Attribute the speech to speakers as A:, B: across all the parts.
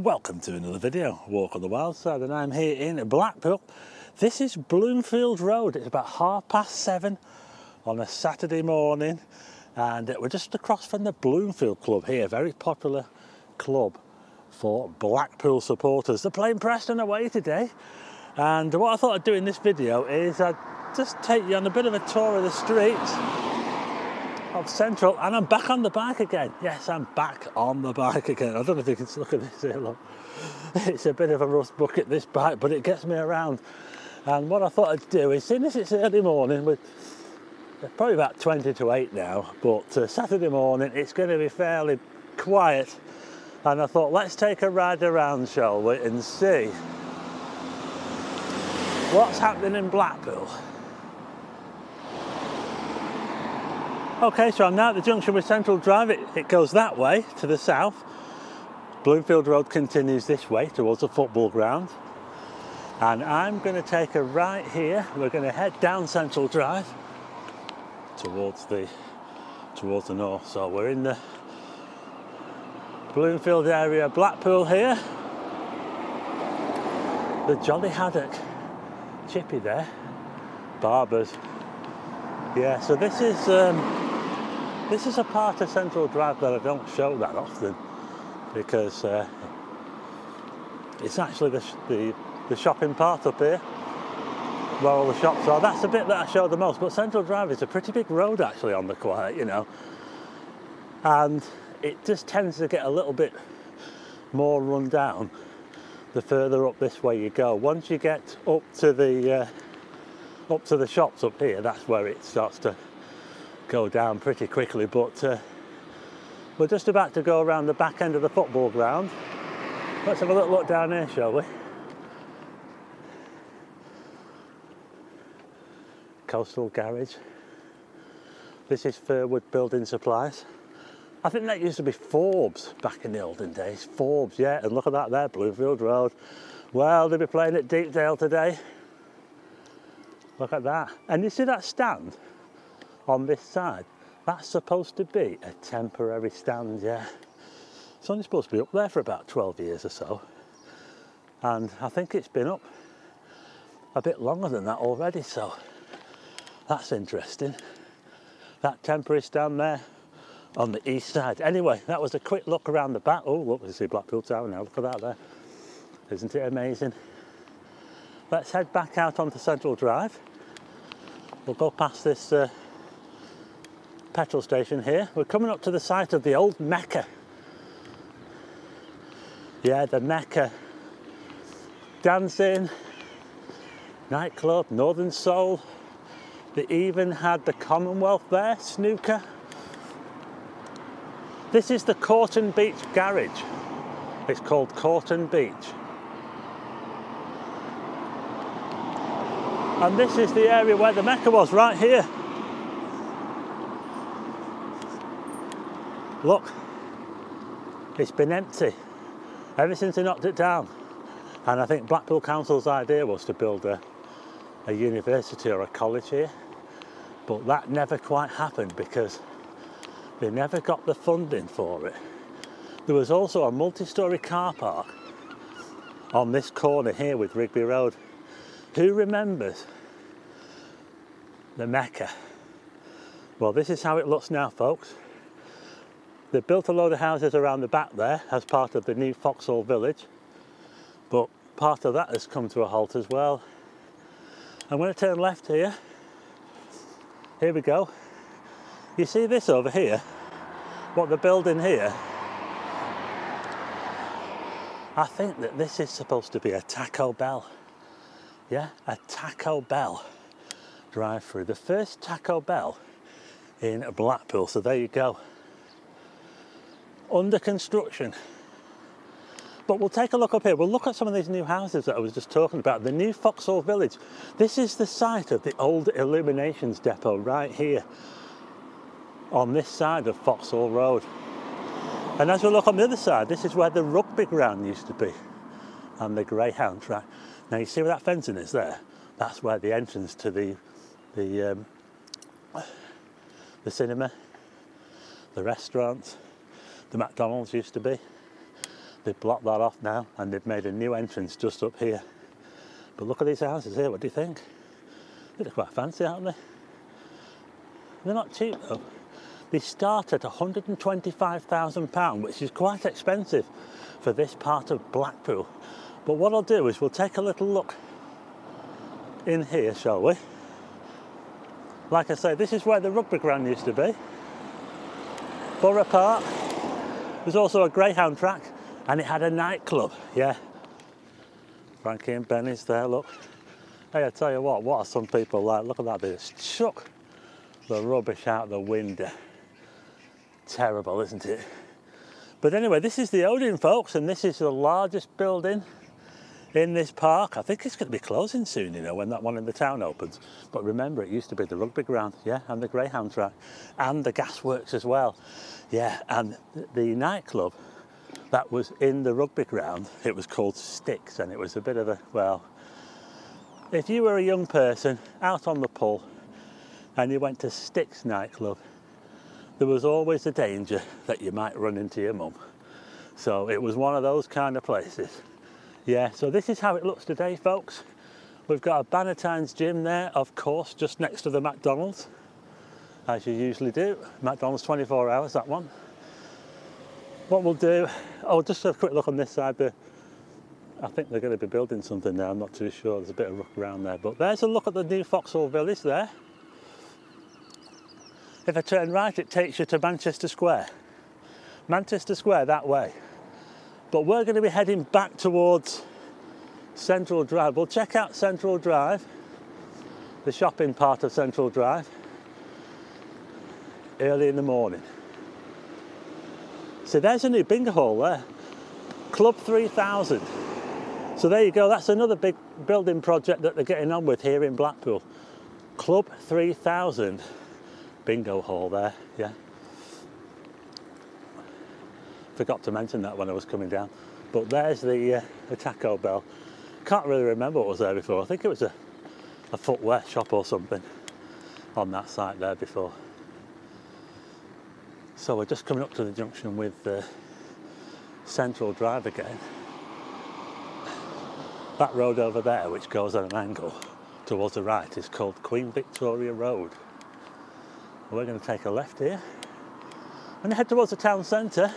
A: Welcome to another video, Walk on the Wild Side, and I'm here in Blackpool. This is Bloomfield Road. It's about 7:30 on a Saturday morning, and we're just across from the Bloomfield Club here, a very popular club for Blackpool supporters. They're playing Preston away today, and what I thought I'd do in this video is I'd just take you on a bit of a tour of the streets of Central, and I'm back on the bike again. Yes, I'm back on the bike again. I don't know if you can look at this here, look. It's a bit of a rust bucket, this bike, but it gets me around. And what I thought I'd do is, seeing as it's early morning, with probably about 20 to 8 now, but Saturday morning it's going to be fairly quiet, and I thought let's take a ride around, shall we, and see what's happening in Blackpool. Okay, so I'm now at the junction with Central Drive. It goes that way to the south. Bloomfield Road continues this way towards the football ground. And I'm going to take a right here. We're going to head down Central Drive towards the north. So we're in the Bloomfield area, Blackpool here. The Jolly Haddock, Chippy there, Barbers. Yeah, so this is a part of Central Drive that I don't show that often, because it's actually the shopping part up here where all the shops are. That's the bit that I show the most, but Central Drive is a pretty big road actually on the quiet, you know, and it just tends to get a little bit more run down the further up this way you go. Once you get up to the shops up here, that's where it starts to go down pretty quickly. But we're just about to go around the back end of the football ground. Let's have a little look down here, shall we? Coastal Garage. This is Fairwood Building Supplies. I think that used to be Forbes back in the olden days. Forbes, yeah, and look at that there, Bloomfield Road. Well, they'll be playing at Deepdale today. Look at that. And you see that stand on this side? That's supposed to be a temporary stand, yeah. It's only supposed to be up there for about 12 years or so. And I think it's been up a bit longer than that already, so that's interesting. That temporary stand there on the east side. Anyway, that was a quick look around the back. Oh, look, we see Blackpool Tower now. Look at that there. Isn't it amazing? Let's head back out onto Central Drive. We'll go past this petrol station here. We're coming up to the site of the old Mecca. Yeah, the Mecca. Dancing, nightclub, Northern Soul. They even had the Commonwealth there, snooker. This is the Corton Beach Garage. It's called Corton Beach. And this is the area where the Mecca was, right here. Look, it's been empty ever since they knocked it down. And I think Blackpool Council's idea was to build a university or a college here. But that never quite happened because they never got the funding for it. There was also a multi-storey car park on this corner here with Rigby Road. Who remembers the Mecca? Well, this is how it looks now, folks. They've built a load of houses around the back there as part of the new Vauxhall Village, but part of that has come to a halt as well. I'm going to turn left here. Here we go. You see this over here? What they're building here? I think that this is supposed to be a Taco Bell. Yeah, a Taco Bell drive-through. The first Taco Bell in Blackpool. So there you go. Under construction. But we'll take a look up here. We'll look at some of these new houses that I was just talking about. The new Vauxhall Village. This is the site of the old Illuminations depot right here on this side of Vauxhall Road. And as we look on the other side, this is where the rugby ground used to be and the greyhound track. Now you see where that fencing is there? That's where the entrance to the cinema, the restaurants, the McDonald's used to be. They've blocked that off now and they've made a new entrance just up here. But look at these houses here, what do you think? They're quite fancy, aren't they? They're not cheap though. They start at £125,000, which is quite expensive for this part of Blackpool. But what I'll do is we'll take a little look in here, shall we? Like I say, this is where the rugby ground used to be. Borough Park. There's also a greyhound track and it had a nightclub, yeah. Frankie and Benny's there, look. Hey, I tell you what are some people like? Look at that, they just chuck the rubbish out the window. Terrible, isn't it? But anyway, this is the Odeon, folks, and this is the largest building in this park. I think it's going to be closing soon, you know, when that one in the town opens. But remember, it used to be the rugby ground, yeah, and the greyhound track, and the gasworks as well. Yeah, and the nightclub that was in the rugby ground, it was called Sticks, and it was a bit of a, well, if you were a young person out on the pull and you went to Sticks nightclub, there was always a danger that you might run into your mum. So it was one of those kind of places. Yeah, so this is how it looks today, folks. We've got a Bannatyne's gym there, of course, just next to the McDonald's, as you usually do. McDonald's 24 hours, that one. What we'll do, oh, just a quick look on this side. I think they're going to be building something there, I'm not too sure. There's a bit of rock around there, but there's a look at the new Vauxhall Village there. If I turn right, it takes you to Manchester Square. Manchester Square that way. But we're going to be heading back towards Central Drive. We'll check out Central Drive, the shopping part of Central Drive, early in the morning. So there's a new bingo hall there, Club 3000. So there you go, that's another big building project that they're getting on with here in Blackpool. Club 3000 bingo hall there, yeah. Forgot to mention that when I was coming down. But there's the Taco Bell. Can't really remember what was there before. I think it was a footwear shop or something on that site there before. So we're just coming up to the junction with Central Drive again. That road over there, which goes at an angle towards the right, is called Queen Victoria Road. We're going to take a left here and head towards the town centre.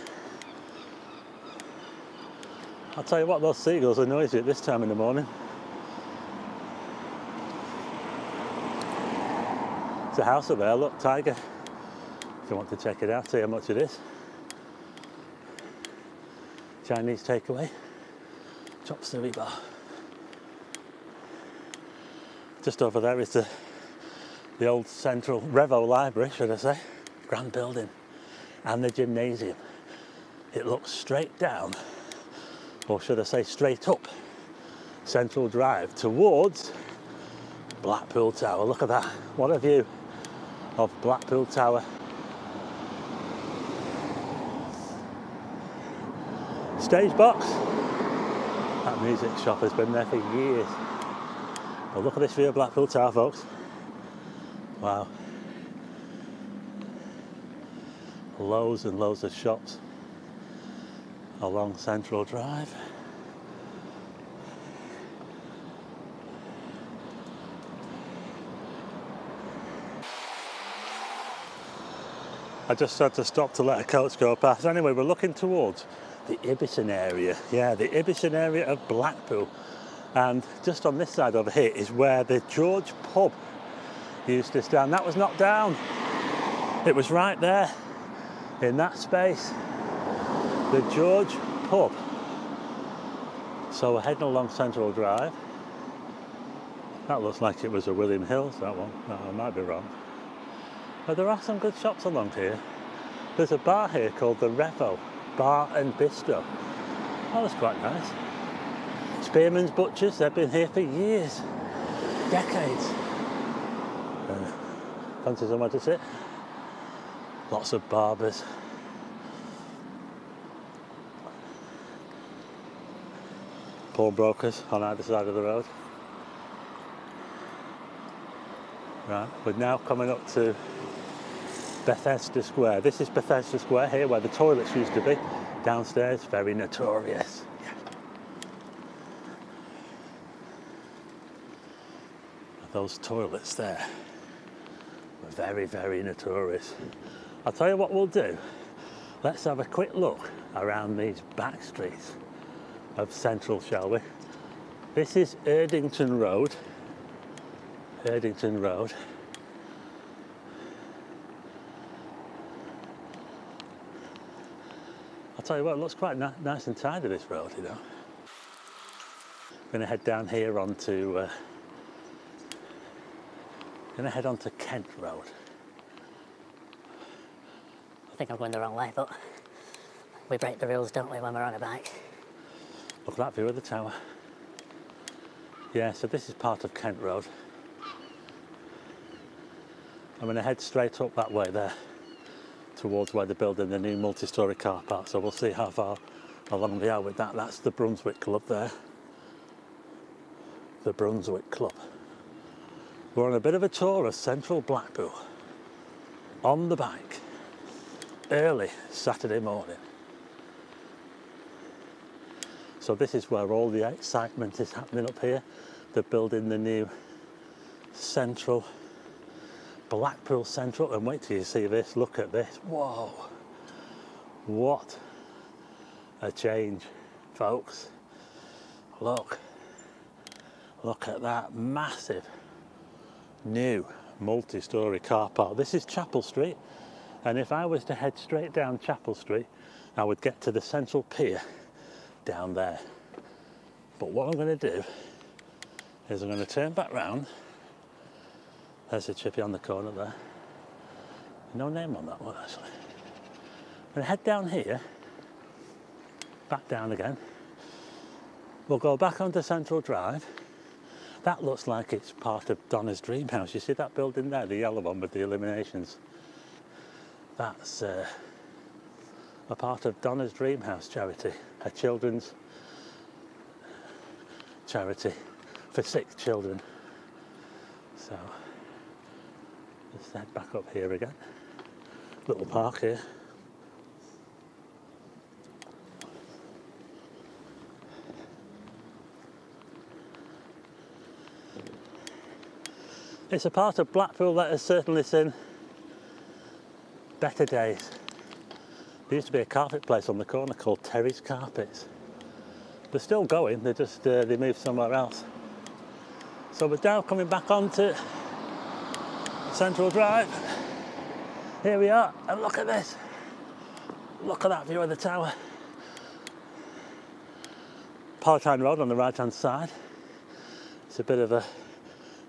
A: I'll tell you what, those seagulls are noisy at this time in the morning. There's a house up there, look, tiger. If you want to check it out, see how much it is. Chinese takeaway, chop suey bar. Just over there is the old Central Revo Library, should I say, grand building, and the gymnasium. It looks straight down, or should I say straight up, Central Drive towards Blackpool Tower. Look at that, what a view of Blackpool Tower. Stage box, that music shop has been there for years. But look at this view of Blackpool Tower, folks. Wow. Loads and loads of shops along Central Drive. I just had to stop to let a coach go past. Anyway, we're looking towards the Ibiton area. Yeah, the Ibiton area of Blackpool. And just on this side over here is where the George pub used to stand. That was knocked down. It was right there in that space, the George pub. So we're heading along Central Drive. That looks like it was a William Hills, that one. No, I might be wrong. But there are some good shops along here. There's a bar here called the Revo Bar and Bistro. Oh, that's quite nice. Spearman's Butchers, they've been here for years, decades. Fancy somewhere to sit. Lots of barbers. Pawnbrokers on either side of the road. Right, we're now coming up to Bethesda Square. This is Bethesda Square here where the toilets used to be Downstairs, very notorious. Yeah. Those toilets there were very, very notorious. I'll tell you what we'll do. Let's have a quick look around these back streets of Central, shall we? This is Erdington Road. Erdington Road. I'll tell you what, it looks quite nice and tidy, this road, you know. I'm going to head down here onto Kent Road.
B: I think I'm going the wrong way, but we break the rules, don't we, when we're on a bike?
A: Look at that view of the tower. Yeah, so this is part of Kent Road. I'm going to head straight up that way there, towards where they're building the new multi-storey car park, so we'll see how far along we are with that. That's the Brunswick Club there. The Brunswick Club. We're on a bit of a tour of central Blackpool, on the bike, early Saturday morning. So this is where all the excitement is happening up here. They're building the new central, Blackpool Central, and wait till you see this, look at this, whoa, what a change, folks. Look at that massive new multi-storey car park. This is Chapel Street, and if I was to head straight down Chapel Street, I would get to the Central Pier down there. But what I'm going to do is I'm going to turn back round. There's a chippy on the corner there. No name on that one, actually. I'm going to head down here, back down again. We'll go back onto Central Drive. That looks like it's part of Donna's Dream House. You see that building there, the yellow one with the illuminations? That's a part of Donna's Dream House charity, a children's charity for sick children. So, let's head back up here again. Little park here. It's a part of Blackpool that has certainly seen better days. There used to be a carpet place on the corner called Terry's Carpets. They're still going, they just they moved somewhere else. So we're now coming back onto Central Drive. Here we are, and look at this. Look at that view of the tower. Palatine Road on the right hand side. It's a bit of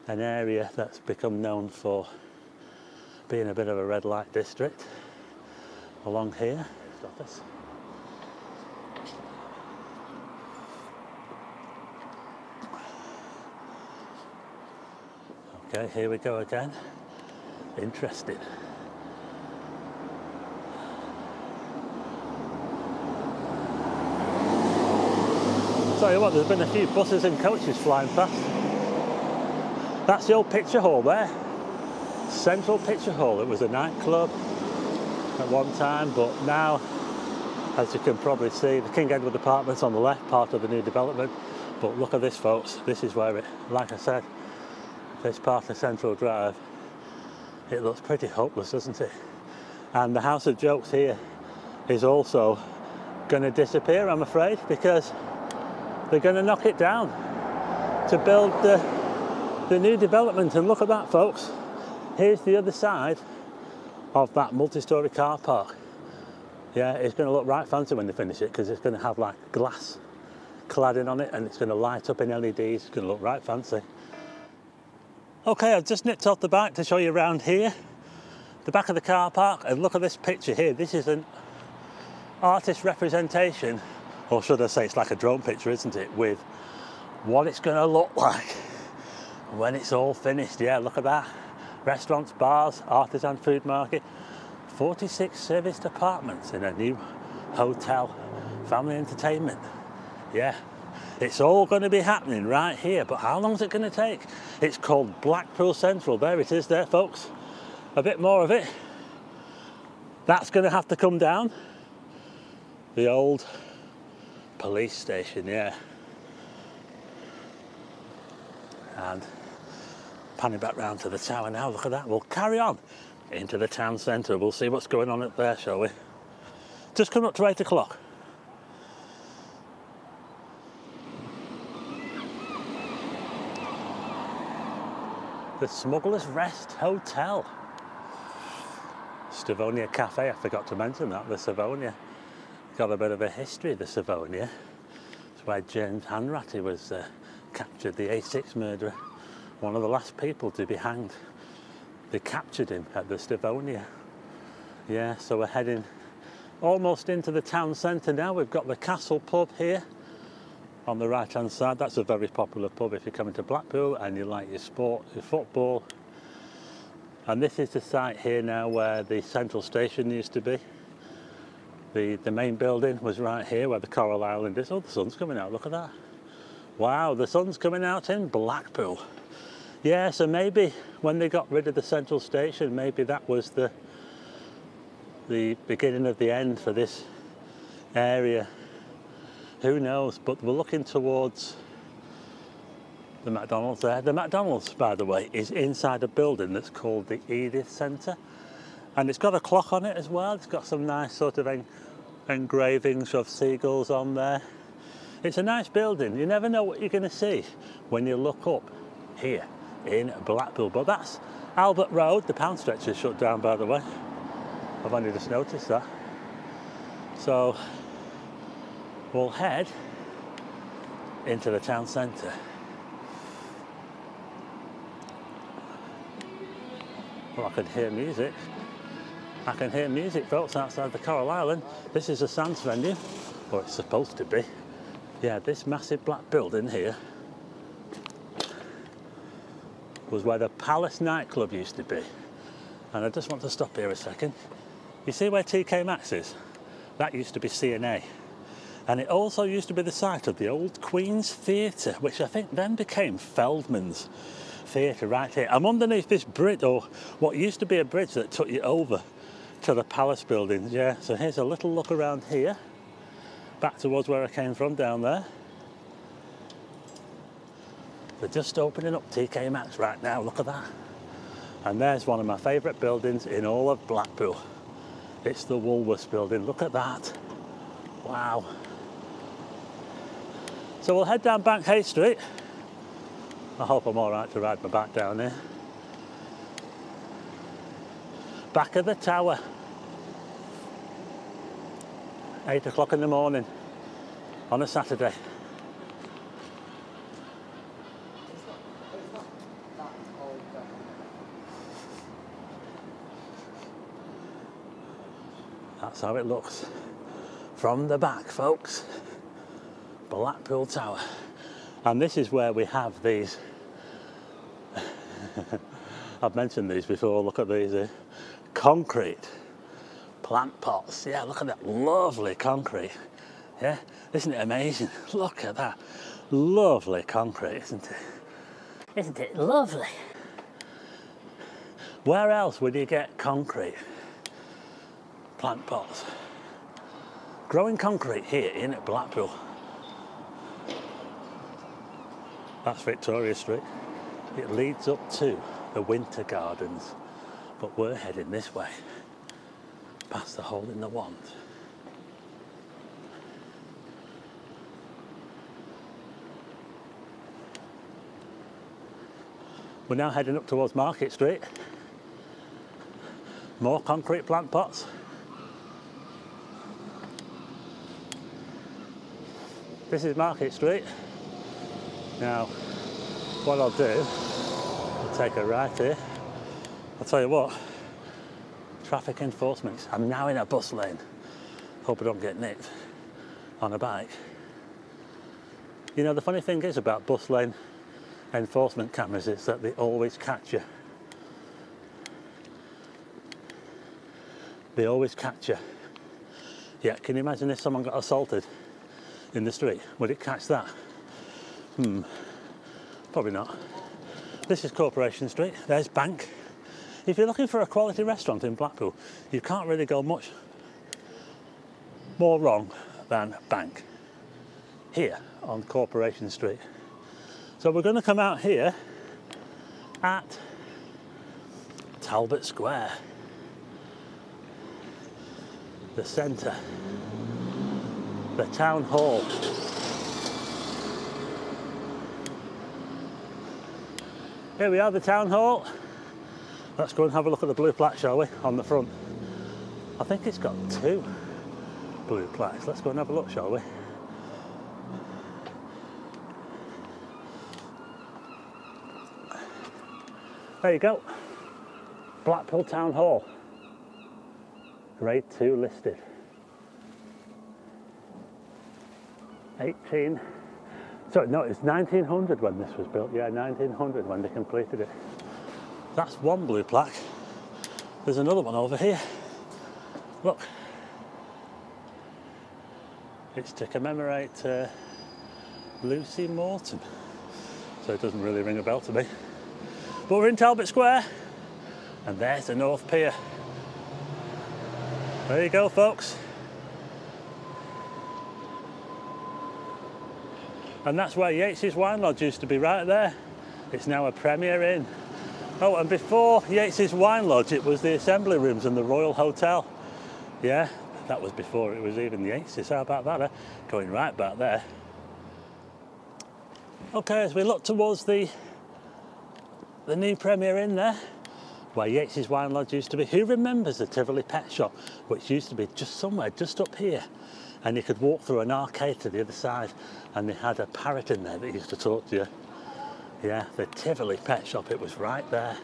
A: an area that's become known for being a bit of a red light district along here. Office. Okay, here we go again. Interesting. Tell you what, there's been a few buses and coaches flying past. That's the old picture hall there. Central Picture Hall. It was a nightclub at one time, but now, as you can probably see, the King Edward Apartments on the left, part of the new development. But look at this, folks. This is where it, like I said, this part of Central Drive, it looks pretty hopeless, doesn't it? And the House of Jokes here is also going to disappear, I'm afraid, because they're going to knock it down to build the new development. And look at that, folks. Here's the other side of that multi-storey car park. Yeah, it's going to look right fancy when they finish it, because it's going to have like glass cladding on it, and it's going to light up in LEDs. It's going to look right fancy. Okay, I've just nipped off the bike to show you around here, the back of the car park, and look at this picture here. This is an artist representation, or should I say it's like a drone picture, isn't it, with what it's going to look like when it's all finished. Yeah, look at that. Restaurants, bars, artisan food market, 46 serviced apartments in a new hotel, family entertainment. Yeah, it's all going to be happening right here, but how long is it going to take? It's called Blackpool Central. There it is there, folks. A bit more of it. That's going to have to come down. The old police station, yeah. And panning back round to the tower now, look at that. We'll carry on into the town centre. We'll see what's going on up there, shall we? Just coming up to 8 o'clock. The Smuggler's Rest Hotel. Stavonia Cafe, I forgot to mention that, the Stavonia. Got a bit of a history, the Stavonia. It's where James Hanratty was captured, the A6 murderer. One of the last people to be hanged. They captured him at the Stavonia. Yeah, so we're heading almost into the town centre now. We've got the Castle pub here on the right hand side. That's a very popular pub if you're coming to Blackpool and you like your sport, your football. And this is the site here now where the central station used to be. The main building was right here where the Coral Island is. Oh, the sun's coming out, look at that. Wow, the sun's coming out in Blackpool. Yeah, so maybe when they got rid of the central station, maybe that was the beginning of the end for this area. Who knows? But we're looking towards the McDonald's there. The McDonald's, by the way, is inside a building that's called the Edith Centre. And it's got a clock on it as well. It's got some nice sort of engravings of seagulls on there. It's a nice building. You never know what you're going to see when you look up here in Blackpool. But that's Albert Road. The pound stretch is shut down, by the way. I've only just noticed that. So we'll head into the town centre. Well, I can hear music. I can hear music, folks, outside the Coral Island. This is a Sands venue, or it's supposed to be. Yeah, this massive black building here was where the Palace nightclub used to be. And I just want to stop here a second. You see where TK Maxx is? That used to be C&A. And it also used to be the site of the old Queen's Theatre, which I think then became Feldman's Theatre right here. I'm underneath this bridge, or what used to be a bridge that took you over to the Palace buildings. Yeah, so here's a little look around here, back towards where I came from down there. They're just opening up TK Maxx right now, look at that. And there's one of my favourite buildings in all of Blackpool. It's the Woolworths building, look at that. Wow. So we'll head down Bank Hay Street. I hope I'm all right to ride my back down here. Back of the tower. 8 o'clock in the morning on a Saturday. That's how it looks from the back, folks. Blackpool Tower. And this is where we have these I've mentioned these before, look at these here. Concrete plant pots. Yeah, look at that lovely concrete. Yeah, isn't it amazing? Look at that. Lovely concrete, isn't it?
B: Isn't it lovely?
A: Where else would you get concrete plant pots? Growing concrete here in Blackpool. That's Victoria Street. It leads up to the Winter Gardens, but we're heading this way, past the hole in the wand. We're now heading up towards Market Street. More concrete plant pots. This is Market Street. Now, what I'll do, I'll take a right here. I'll tell you what, traffic enforcement. I'm now in a bus lane. Hope I don't get nicked on a bike. You know, the funny thing is about bus lane enforcement cameras is that they always catch you. They always catch you. Yeah, can you imagine if someone got assaulted in the street? Would it catch that? Probably not. This is Corporation Street. There's Bank. If you're looking for a quality restaurant in Blackpool, you can't really go much more wrong than bank here on Corporation Street. So we're going to come out here at Talbot Square, the centre, the town hall. Here we are, the town hall. Let's go and have a look at the blue plaque, shall we, on the front. I think it's got 2 blue plaques. Let's go and have a look, shall we? There you go. Blackpool Town Hall. Grade 2 listed. 1900 when this was built. Yeah, 1900 when they completed it. That's one blue plaque. There's another one over here. Look. It's to commemorate Lucy Morton. So it doesn't really ring a bell to me. But we're in Talbot Square, and there's the North Pier. There you go, folks. And that's where Yates's Wine Lodge used to be, right there. It's now a Premier Inn. Oh, and before Yates's Wine Lodge, it was the Assembly Rooms and the Royal Hotel. Yeah, that was before it was even the Yates's. How about that, eh? Going right back there. Okay, as we look towards the new Premier Inn there, where Yates's Wine Lodge used to be. Who remembers the Tivoli Pet Shop, which used to be just somewhere just up here, and you could walk through an arcade to the other side, and they had a parrot in there that used to talk to you. Yeah, the Tivoli Pet Shop, it was right there,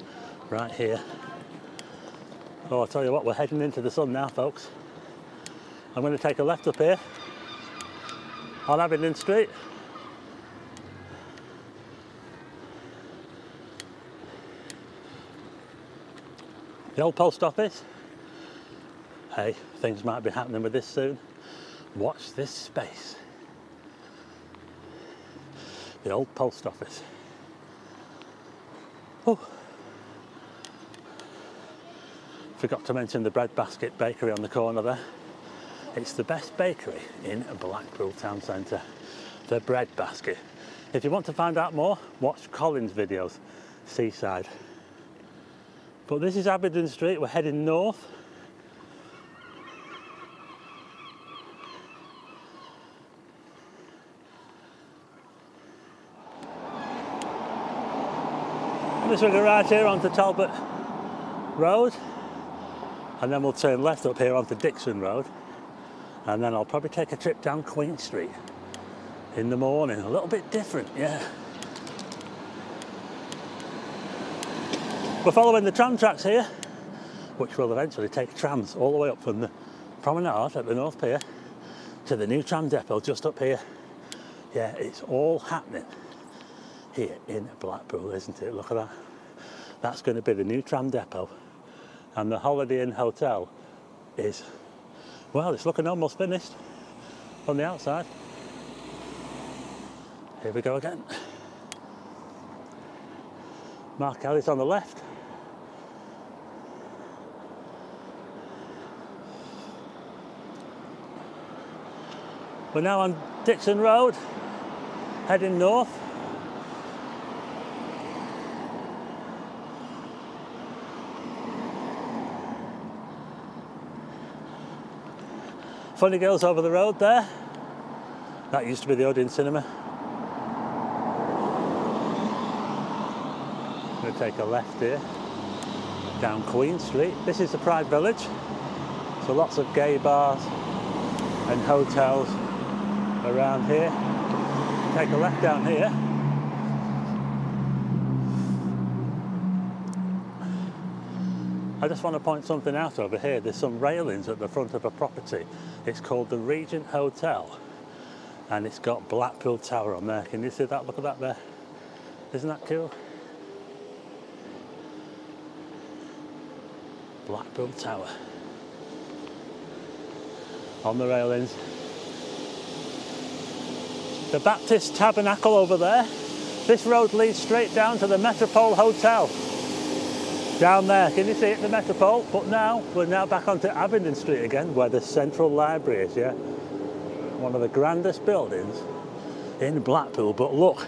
A: right here. Oh, I'll tell you what, we're heading into the sun now, folks. I'm going to take a left up here on Ibiton Street. The old post office. Hey, things might be happening with this soon. Watch this space. The old post office. Oh. Forgot to mention the Bread Basket Bakery on the corner there. It's the best bakery in Blackpool town centre. The Bread Basket. If you want to find out more, watch Colin's videos, Seaside. But this is Ibiton Street, we're heading north. This will go right here onto Talbot Road, and then we'll turn left up here onto Dixon Road, and then I'll probably take a trip down Queen Street in the morning. A little bit different, yeah. We're following the tram tracks here, which will eventually take trams all the way up from the promenade at the North Pier to the new tram depot just up here. Yeah, it's all happening here in Blackpool, isn't it? Look at that. That's going to be the new tram depot, and the Holiday Inn Hotel is, well, it's looking almost finished on the outside. Here we go again. Mark Ellis on the left. We're now on Dixon Road, heading north. Funny Girls over the road there. That used to be the Odeon Cinema. I'm going to take a left here, down Queen Street. This is the Pride Village, so lots of gay bars and hotels around here. Take a left down here. I just want to point something out over here. There's some railings at the front of a property. It's called the Regent Hotel, and it's got Blackpool Tower on there. Can you see that? Look at that there. Isn't that cool? Blackpool Tower on the railings. The Baptist Tabernacle over there. This road leads straight down to the Metropole Hotel. Down there, can you see it, the Metropole? But now, we're now back onto Abingdon Street again, where the Central Library is, yeah? One of the grandest buildings in Blackpool, but look,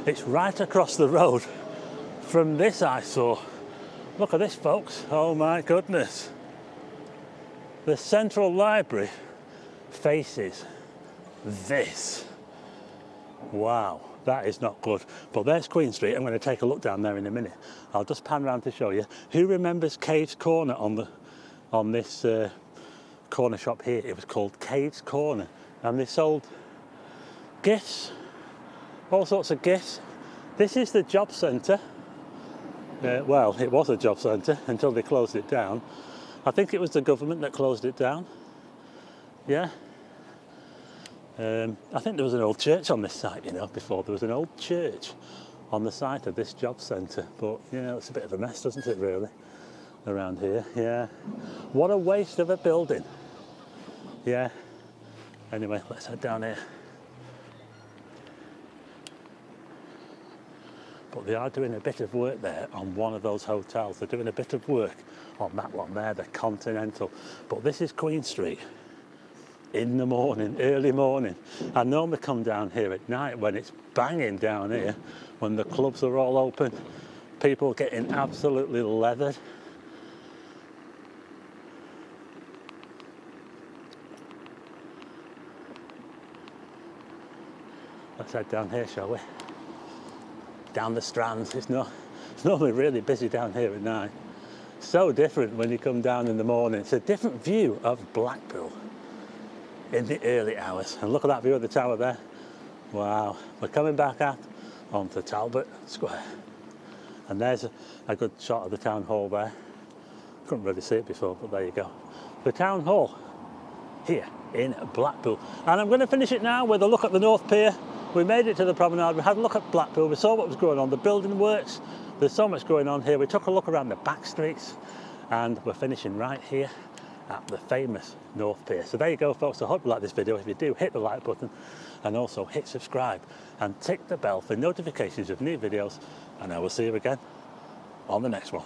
A: it's right across the road from this eyesore. Look at this, folks, oh my goodness. The Central Library faces this. Wow, that is not good. But there's Queen Street. I'm going to take a look down there in a minute. I'll just pan around to show you. Who remembers Cade's Corner on this corner shop here? It was called Cade's Corner, and they sold gifts, all sorts of gifts. This is the job centre. Well, it was a job centre until they closed it down. I think it was the government that closed it down. Yeah. I think there was an old church on this site, you know, before. There was an old church on the site of this job centre. But, you know, it's a bit of a mess, doesn't it, really, around here? Yeah. What a waste of a building. Yeah. Anyway, let's head down here. But they are doing a bit of work there on one of those hotels. They're doing a bit of work on that one there, the Continental. But this is Queen Street in the morning, early morning. I normally come down here at night when it's banging down here, when the clubs are all open, people getting absolutely leathered. Let's head down here, shall we? Down the Strand. It's normally really busy down here at night. So different when you come down in the morning. It's a different view of Blackpool in the early hours. And look at that view of the tower there. Wow. We're coming back out onto Talbot Square. And there's a good shot of the town hall there. Couldn't really see it before, but there you go. The town hall here in Blackpool. And I'm going to finish it now with a look at the North Pier. We made it to the promenade, we had a look at Blackpool, we saw what was going on, the building works, there's so much going on here. We took a look around the back streets and we're finishing right here at the famous North Pier. So there you go, folks. I hope you like this video. If you do, hit the like button and also hit subscribe and tick the bell for notifications of new videos, and I will see you again on the next one.